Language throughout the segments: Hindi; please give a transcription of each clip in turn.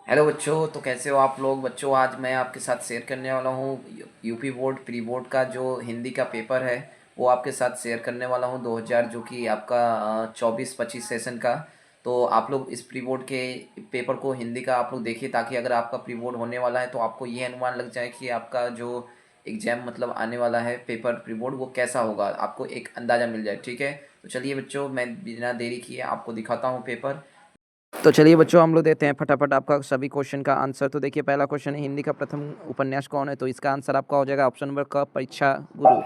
हेलो बच्चों, तो कैसे हो आप लोग। बच्चों, आज मैं आपके साथ शेयर करने वाला हूँ यूपी बोर्ड प्री बोर्ड का जो हिंदी का पेपर है, वो आपके साथ शेयर करने वाला हूँ 2000 जो कि आपका 24-25 सेशन का। तो आप लोग इस प्री बोर्ड के पेपर को हिंदी का आप लोग देखिए, ताकि अगर आपका प्री बोर्ड होने वाला है तो आपको ये अनुमान लग जाए कि आपका जो एग्ज़ाम मतलब आने वाला है पेपर प्री बोर्ड वो कैसा होगा, आपको एक अंदाज़ा मिल जाए। ठीक है, तो चलिए बच्चों, मैं बिना देरी किए आपको दिखाता हूँ पेपर। तो चलिए बच्चों, हम लोग देते हैं फटाफट आपका सभी क्वेश्चन का आंसर। तो देखिए, पहला क्वेश्चन है, हिंदी का प्रथम उपन्यास कौन है। तो इसका आंसर आपका हो जाएगा ऑप्शन नंबर क, परीक्षा गुरु।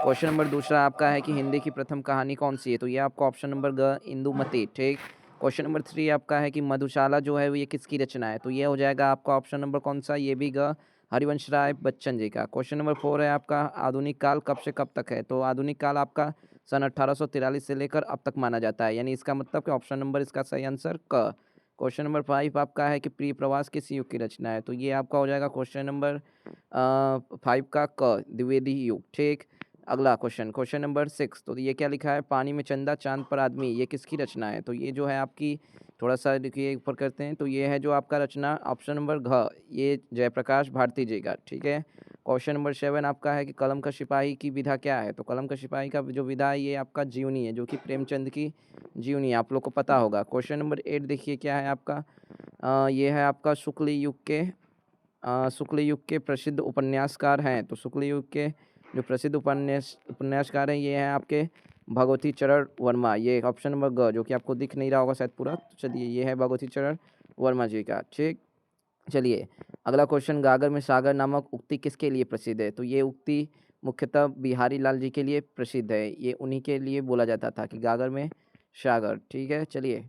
क्वेश्चन नंबर दूसरा आपका है कि हिंदी की प्रथम कहानी कौन सी है। तो ये आपका ऑप्शन नंबर ग, इंदुमती। ठीक। क्वेश्चन नंबर 3 आपका है कि मधुशाला जो है वो ये किसकी रचना है। तो ये हो जाएगा आपका ऑप्शन नंबर कौन सा, ये भी ग, हरिवंश राय बच्चन जी का। क्वेश्चन नंबर 4 है आपका, आधुनिक काल कब से कब तक है। तो आधुनिक काल आपका सन 1843 से लेकर अब तक माना जाता है, यानी इसका मतलब कि ऑप्शन नंबर इसका सही आंसर क। क्वेश्चन नंबर 5 आपका है कि प्रिय प्रवास किस युग की रचना है। तो ये आपका हो जाएगा क्वेश्चन नंबर 5 का क, द्विवेदी युग। ठीक। अगला क्वेश्चन, क्वेश्चन नंबर 6। तो ये क्या लिखा है, पानी में चंदा चांद पर आदमी, ये किसकी रचना है। तो ये जो है आपकी, थोड़ा सा देखिए ऊपर करते हैं, तो ये है जो आपका रचना ऑप्शन नंबर घ, ये जयप्रकाश भारती जी का। ठीक है। क्वेश्चन नंबर 7 आपका है कि कलम का सिपाही की विधा क्या है। तो कलम का सिपाही का जो विधा है ये आपका जीवनी है, जो कि प्रेमचंद की जीवनी आप लोग को पता होगा। क्वेश्चन नंबर 8 देखिए क्या है आपका, ये है आपका शुक्ल युग के प्रसिद्ध उपन्यासकार हैं। तो शुक्ल युग के जो प्रसिद्ध उपन्यासकार हैं ये हैं आपके भगवती चरण वर्मा, ये ऑप्शन नंबर ग, जो कि आपको दिख नहीं रहा होगा शायद पूरा। तो चलिए, ये है भगवती चरण वर्मा जी का। ठीक। चलिए, अगला क्वेश्चन, गागर में सागर नामक उक्ति किसके लिए प्रसिद्ध है। तो ये उक्ति मुख्यतः बिहारी लाल जी के लिए प्रसिद्ध है, ये उन्हीं के लिए बोला जाता था कि गागर में सागर। ठीक है। चलिए,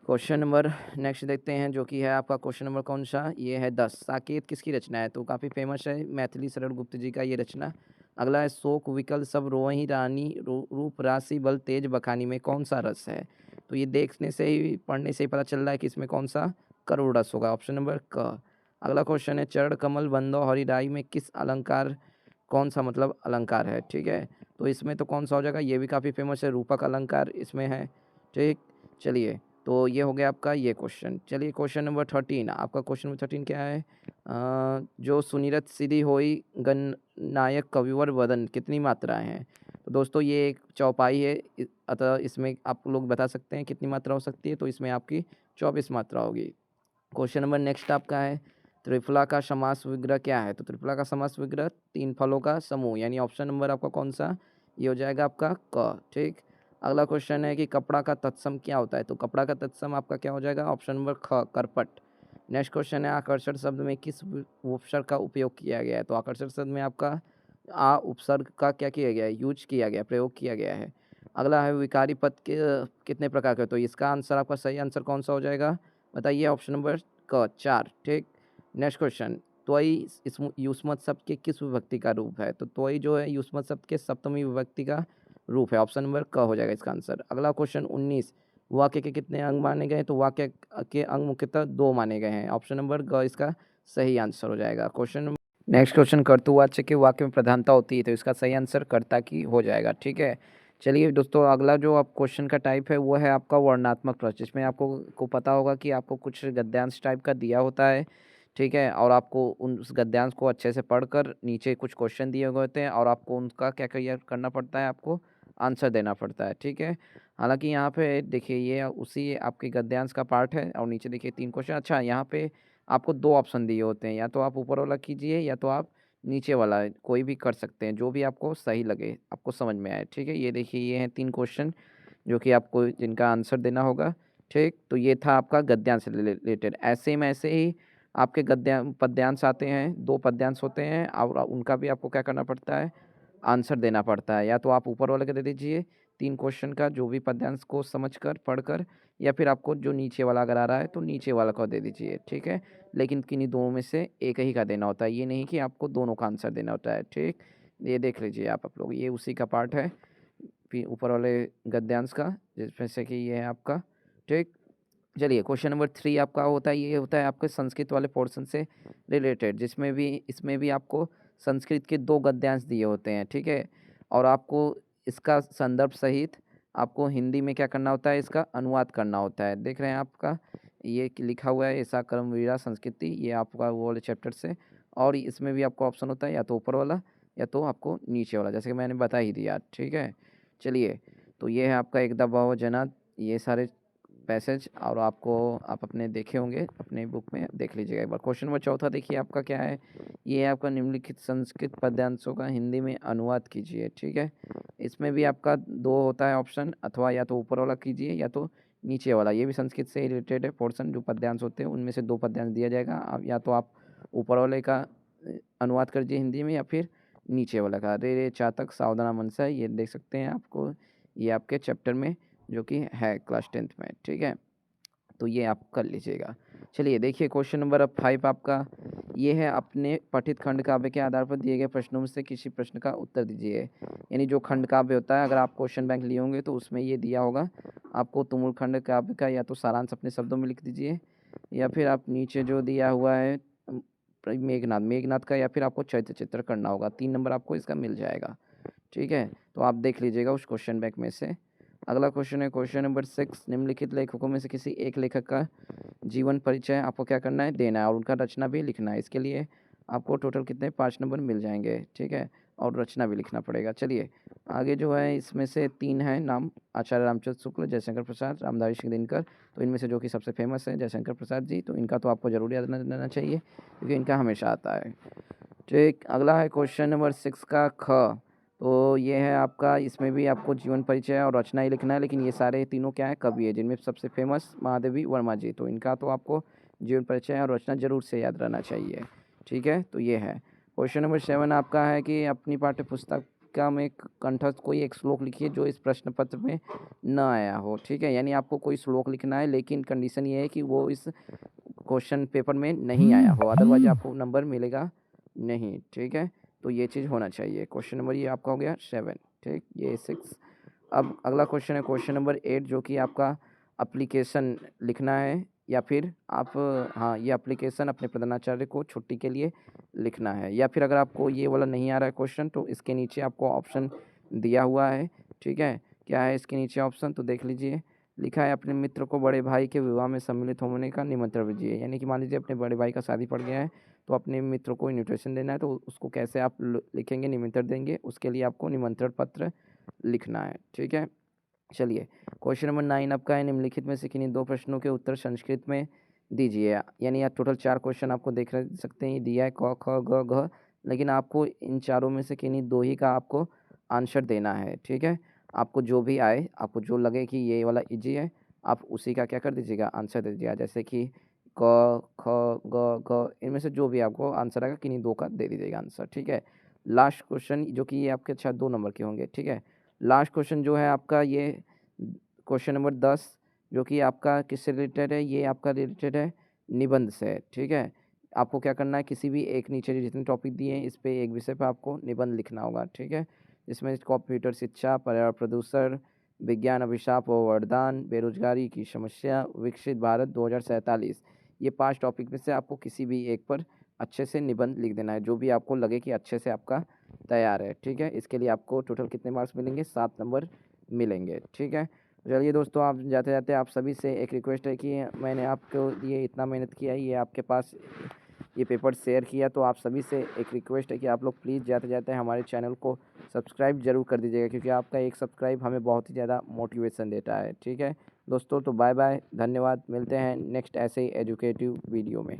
क्वेश्चन नंबर नेक्स्ट देखते हैं, जो कि है आपका क्वेश्चन नंबर कौन सा, ये है 10, साकेत किसकी रचना है। तो काफ़ी फेमस है, मैथिली शरण गुप्त जी का ये रचना। अगला है, शोक विकल सब रोहि रानी रूप राशि बल तेज बखानी में कौन सा रस है। तो ये देखने से ही, पढ़ने से ही पता चल रहा है कि इसमें कौन सा करुण रस होगा, ऑप्शन नंबर क। अगला क्वेश्चन है, चरण कमल बंदो हरिराई में किस अलंकार, कौन सा मतलब अलंकार है। ठीक है। तो इसमें तो कौन सा हो जाएगा, ये भी काफ़ी फेमस है, रूपक अलंकार इसमें है। ठीक। चलिए, तो ये हो गया आपका ये क्वेश्चन। चलिए, क्वेश्चन नंबर 13 आपका, क्वेश्चन नंबर 13 क्या है, जो सुनिरत सिद्धि होई गण नायक कविवर वदन कितनी मात्राएं हैं। तो दोस्तों, ये एक चौपाई है, अतः इसमें आप लोग बता सकते हैं कितनी मात्रा हो सकती है। तो इसमें आपकी 24 मात्रा होगी। क्वेश्चन नंबर नेक्स्ट आपका है, त्रिफला का समास विग्रह क्या है। तो त्रिफला का समास विग्रह तीन फलों का समूह, यानी ऑप्शन नंबर आपका कौन सा, ये हो जाएगा आपका क। ठीक। अगला क्वेश्चन है कि कपड़ा का तत्सम क्या होता है। तो कपड़ा का तत्सम आपका क्या हो जाएगा, ऑप्शन नंबर ख, करपट। नेक्स्ट क्वेश्चन है, आकर्षण शब्द में किस उपसर्ग का उपयोग किया गया है। तो आकर्षण शब्द में आपका आ उपसर्ग का क्या किया गया है, यूज किया गया, प्रयोग किया गया है। अगला है, विकारी पद के कितने प्रकार के। तो इसका आंसर, आपका सही आंसर कौन सा हो जाएगा, बताइए, ऑप्शन नंबर क, 4। ठीक। नेक्स्ट क्वेश्चन, त्वयी इस युष्मत शब्द के किस विभक्ति का रूप है। तो त्वयी जो है युष्मत शब्द के सप्तमी विभक्ति का रूप है, ऑप्शन नंबर क हो जाएगा इसका आंसर। अगला क्वेश्चन 19, वाक्य के कितने अंग माने गए। तो वाक्य के अंग मुख्यतः 2 माने गए हैं, ऑप्शन नंबर ग इसका सही आंसर हो जाएगा। क्वेश्चन नेक्स्ट क्वेश्चन, कर्तृवाच्य के वाक्य में प्रधानता होती है। तो इसका सही आंसर कर्ता की हो जाएगा। ठीक है। चलिए दोस्तों, अगला जो आप क्वेश्चन का टाइप है वो है आपका वर्णनात्मक प्रश्न, जिसमें आपको पता होगा कि आपको कुछ गद्यांश टाइप का दिया होता है। ठीक है। और आपको उस गद्यांश को अच्छे से पढ़कर नीचे कुछ क्वेश्चन दिए हुए होते हैं, और आपको उनका क्या क्या करना पड़ता है, आपको आंसर देना पड़ता है। ठीक है। हालांकि यहाँ पे देखिए, ये उसी आपके गद्यांश का पार्ट है, और नीचे देखिए 3 क्वेश्चन। अच्छा, यहाँ पे आपको 2 ऑप्शन दिए होते हैं, या तो आप ऊपर वाला कीजिए या तो आप नीचे वाला, कोई भी कर सकते हैं, जो भी आपको सही लगे, आपको समझ में आए। ठीक है। ये देखिए, ये हैं 3 क्वेश्चन जो कि आपको जिनका आंसर देना होगा। ठीक। तो ये था आपका गद्यांश से रिलेटेड। ऐसे में ऐसे ही आपके पद्यांश आते हैं, 2 पद्यांश होते हैं, और उनका भी आपको क्या करना पड़ता है, आंसर देना पड़ता है। या तो आप ऊपर वाले का दे दीजिए 3 क्वेश्चन का, जो भी पद्यांश को समझकर पढ़कर, या फिर आपको जो नीचे वाला अगर आ रहा है तो नीचे वाला को दे दीजिए। ठीक है। लेकिन किन्हीं दोनों में से एक ही का देना होता है, ये नहीं कि आपको दोनों का आंसर देना होता है। ठीक। ये देख लीजिए आप लोग, ये उसी का पार्ट है, फिर ऊपर वाले गद्यांश का, जिसमें से कि ये है आपका। ठीक। चलिए, क्वेश्चन नंबर 3 आपका होता है, ये होता है आपके संस्कृत वाले पोर्शन से रिलेटेड, जिसमें भी इसमें भी आपको संस्कृत के 2 गद्यांश दिए होते हैं। ठीक है। और आपको इसका संदर्भ सहित आपको हिंदी में क्या करना होता है, इसका अनुवाद करना होता है। देख रहे हैं आपका, ये लिखा हुआ है ऐसा कर्मवीरा संस्कृति, ये आपका वो वाले चैप्टर से। और इसमें भी आपको ऑप्शन होता है या तो ऊपर वाला या तो आपको नीचे वाला, जैसे कि मैंने बता ही दिया। ठीक है, चलिए, तो ये है आपका एक दबाव जना, ये सारे पैसेज और आपको आप अपने देखे होंगे, अपने बुक में देख लीजिएगा एक बार। क्वेश्चन नंबर चौथा देखिए आपका क्या है, ये है आपका निम्नलिखित संस्कृत पद्यांशों का हिंदी में अनुवाद कीजिए। ठीक है, इसमें भी आपका दो होता है ऑप्शन, अथवा या तो ऊपर वाला कीजिए या तो नीचे वाला। ये भी संस्कृत से रिलेटेड है पोर्शन, जो पद्यांश होते हैं उनमें से दो पद्यांश दिया जाएगा। आप या तो आप ऊपर वाले का अनुवाद कर दीजिए हिंदी में, या फिर नीचे वाला का। रे रे चातक सावधाना मनसा, ये देख सकते हैं आपको, ये आपके चैप्टर में जो कि है क्लास 10th में। ठीक है, तो ये आप कर लीजिएगा। चलिए देखिए क्वेश्चन नंबर अब 5 आपका ये है, अपने पठित खंड काव्य के आधार पर दिए गए प्रश्नों में से किसी प्रश्न का उत्तर दीजिए। यानी जो खंड काव्य होता है, अगर आप क्वेश्चन बैंक लिए होंगे तो उसमें ये दिया होगा आपको, तुमुल खंड काव्य का या तो सारांश अपने शब्दों में लिख दीजिए, या फिर आप नीचे जो दिया हुआ है मेघनाद, मेघनाद का, या फिर आपको चैत्र चित्र करना होगा। 3 नंबर आपको इसका मिल जाएगा। ठीक है, तो आप देख लीजिएगा उस क्वेश्चन बैंक में से। अगला क्वेश्चन है क्वेश्चन नंबर 6, निम्नलिखित लेखकों में से किसी एक लेखक का जीवन परिचय आपको क्या करना है, देना है, और उनका रचना भी लिखना है। इसके लिए आपको टोटल कितने 5 नंबर मिल जाएंगे। ठीक है, और रचना भी लिखना पड़ेगा। चलिए आगे जो है, इसमें से 3 हैं नाम, आचार्य रामचंद्र शुक्ल, जयशंकर प्रसाद, रामधारी सिंह दिनकर। तो इनमें से जो कि सबसे फेमस है जयशंकर प्रसाद जी, तो इनका तो आपको जरूर याद रहना चाहिए क्योंकि इनका हमेशा आता है। ठीक, अगला है क्वेश्चन नंबर 6 का ख, तो ये है आपका, इसमें भी आपको जीवन परिचय और रचना ही लिखना है, लेकिन ये सारे तीनों क्या है, कवि है, जिनमें सबसे फेमस महादेवी वर्मा जी, तो इनका तो आपको जीवन परिचय और रचना जरूर से याद रहना चाहिए। ठीक है, तो ये है क्वेश्चन नंबर 7 आपका है कि अपनी पाठ्य पुस्तक का में कंठस्थ कोई एक श्लोक लिखिए जो इस प्रश्न पत्र में न आया हो। ठीक है, यानी आपको कोई श्लोक लिखना है, लेकिन कंडीशन ये है कि वो इस क्वेश्चन पेपर में नहीं आया हो, अदरवाइज आपको नंबर मिलेगा नहीं। ठीक है, तो ये चीज़ होना चाहिए। क्वेश्चन नंबर ये आपका हो गया 7। ठीक, ये 6। अब अगला क्वेश्चन है क्वेश्चन नंबर 8, जो कि आपका एप्लीकेशन लिखना है, या फिर आप, हाँ, ये एप्लीकेशन अपने प्रधानाचार्य को छुट्टी के लिए लिखना है। या फिर अगर आपको ये वाला नहीं आ रहा है क्वेश्चन, तो इसके नीचे आपको ऑप्शन दिया हुआ है। ठीक है, क्या है इसके नीचे ऑप्शन, तो देख लीजिए। लिखा है अपने मित्र को बड़े भाई के विवाह में सम्मिलित होने का निमंत्रण दीजिए। यानी कि मान लीजिए अपने बड़े भाई का शादी पड़ गया है, तो अपने मित्र को इन्विटेशन देना है, तो उसको कैसे आप लिखेंगे, निमंत्रण देंगे, उसके लिए आपको निमंत्रण पत्र लिखना है। ठीक है, चलिए क्वेश्चन नंबर 9 आपका है, निम्नलिखित में से किन्हीं दो प्रश्नों के उत्तर संस्कृत में दीजिए। यानी आप टोटल 4 क्वेश्चन आपको देख सकते हैं, दिया है क ख ग घ, लेकिन आपको इन चारों में से किन्हीं दो ही का आपको आंसर देना है। ठीक है, आपको जो भी आए, आपको जो लगे कि ये वाला इजी है, आप उसी का क्या कर दीजिएगा, आंसर दे दीजिएगा। जैसे कि क ख ग घ, इनमें से जो भी आपको आंसर आएगा किन्हीं दो का दे दीजिएगा आंसर। ठीक है, लास्ट क्वेश्चन जो कि ये आपके अच्छा 2 नंबर के होंगे। ठीक है, लास्ट क्वेश्चन जो है आपका ये क्वेश्चन नंबर 10, जो कि आपका किससे रिलेटेड है, ये आपका रिलेटेड है निबंध से। ठीक है, आपको क्या करना है, किसी भी एक नीचे जितने टॉपिक दिए हैं इस पे एक विषय पे आपको निबंध लिखना होगा। ठीक है, इसमें कंप्यूटर शिक्षा, पर्यावरण प्रदूषण, विज्ञान अभिशाप व वरदान, बेरोजगारी की समस्या, विकसित भारत 2047, ये 5 टॉपिक में से आपको किसी भी एक पर अच्छे से निबंध लिख देना है, जो भी आपको लगे कि अच्छे से आपका तैयार है। ठीक है, इसके लिए आपको टोटल कितने मार्क्स मिलेंगे, 7 नंबर मिलेंगे। ठीक है, चलिए दोस्तों, आप जाते जाते आप सभी से एक रिक्वेस्ट है कि मैंने आपको लिए इतना मेहनत किया, ये आपके पास ये पेपर शेयर किया, तो आप सभी से एक रिक्वेस्ट है कि आप लोग प्लीज़ जाते जाते हमारे चैनल को सब्सक्राइब जरूर कर दीजिएगा, क्योंकि आपका एक सब्सक्राइब हमें बहुत ही ज़्यादा मोटिवेशन देता है। ठीक है दोस्तों, तो बाय बाय, धन्यवाद, मिलते हैं नेक्स्ट ऐसे ही एजुकेटिव वीडियो में।